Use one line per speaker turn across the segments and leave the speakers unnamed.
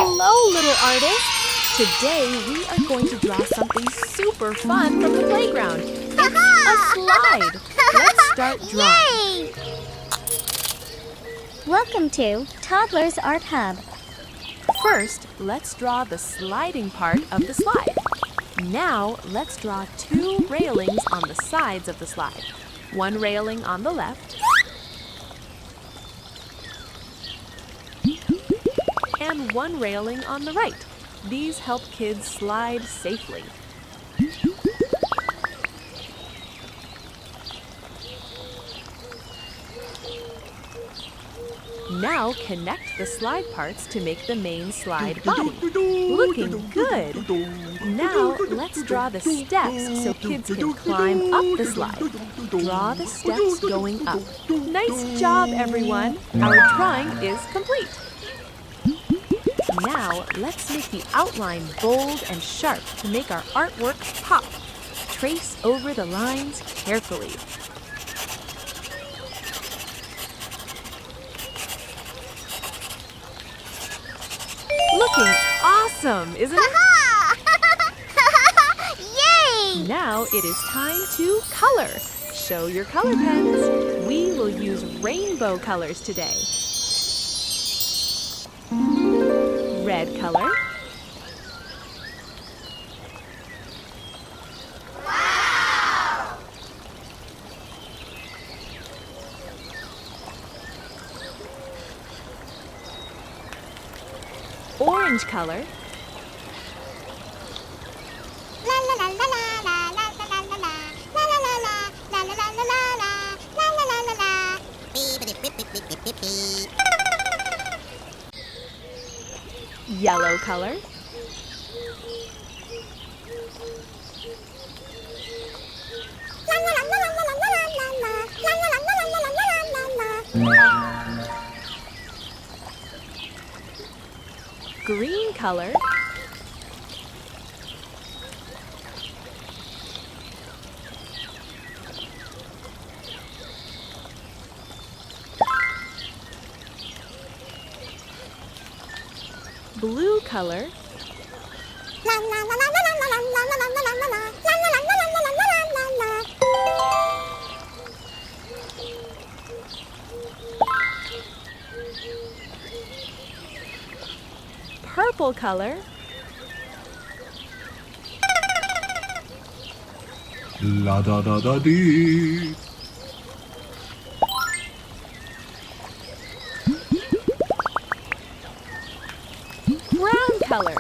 Hello, little artists! Today we are going to draw something super fun from the playground. It's a slide. Let's start drawing.
Yay! Welcome to Toddlers Art Hub.
First, let's draw the sliding part of the slide. Now, let's draw 2 railings on the sides of the slide. 1 railing on the left and 1 railing on the right. These help kids slide safely. Now connect the slide parts to make the main slide body. Looking good! Now let's draw the steps so kids can climb up the slide. Draw the steps going up. Nice job, everyone! Our drawing is complete. Now let's make the outline bold and sharp to make our artwork pop. Trace over the lines carefully. Looking awesome, isn't it?
Yay!
Now it is time to color. Show your color pens. We will use rainbow colors today. Red color.
Wow!
Orange color. Yellow color. Green color. Blue color. Purple color.
La da da da dee.
Brown color.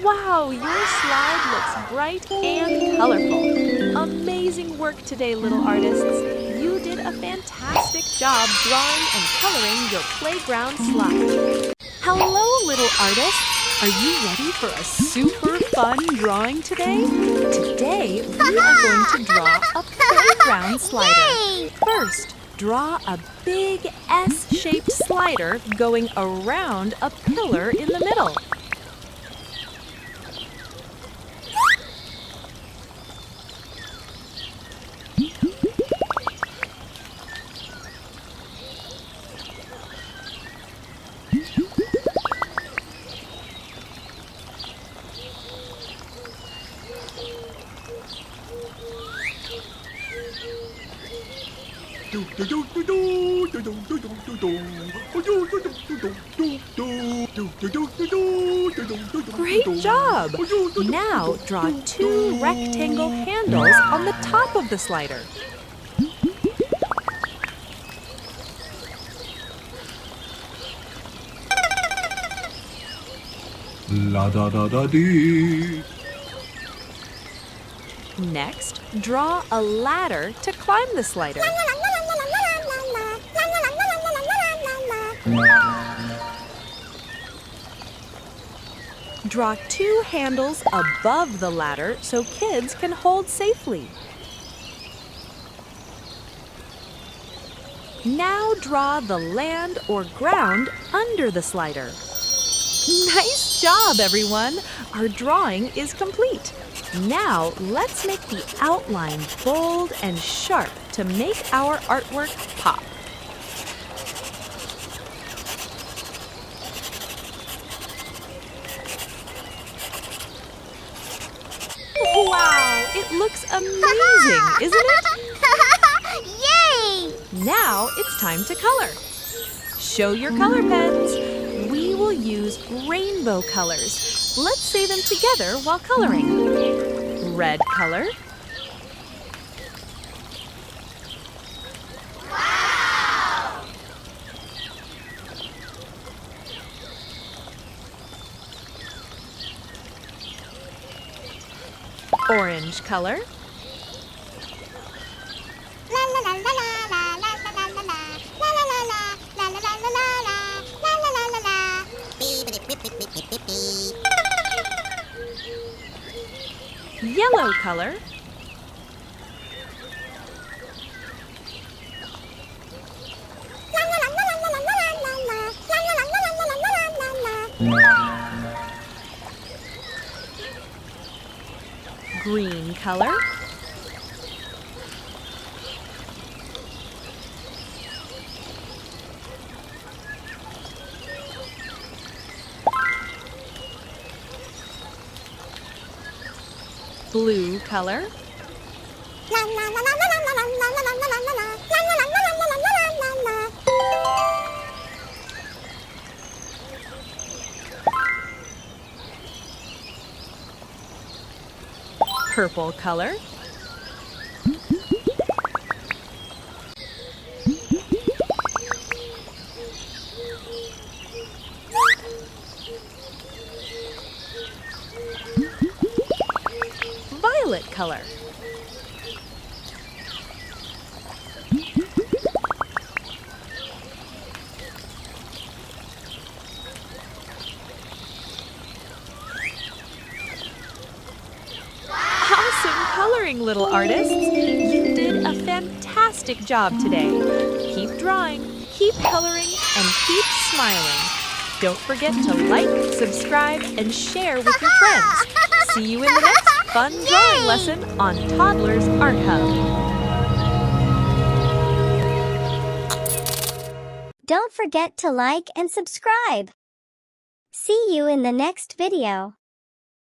Wow, your slide looks bright and colorful. Amazing work today, little artists. You did a fantastic job drawing and coloring your playground slide. Hello, little artists. Are you ready for a super fun drawing today? Today, we are going to draw a playground slider.
Yay!
First, draw a big S-shaped slider going around a pillar in the middle. Great job! Now draw 2 rectangle handles on the top of the slider.
La da da da dee.
Next, draw a ladder to climb the slider. Draw 2 handles above the ladder so kids can hold safely. Now draw the land or ground under the slider. Nice job, everyone! Our drawing is complete. Now, let's make the outline bold and sharp to make our artwork pop. Wow, it looks amazing, isn't it?
Yay!
Now it's time to color. Show your color pens. We will use rainbow colors. Let's say them together while coloring. Red color.
Wow!
Orange color. Yellow color. Green color. Blue color. Purple color. Violet color. Awesome coloring, little artists! You did a fantastic job today. Keep drawing, keep coloring, and keep smiling. Don't forget to like, subscribe, and share with your friends. See you in the next fun drawing lesson on Toddlers Art Hub.
Don't forget to like and subscribe. See you in the next video.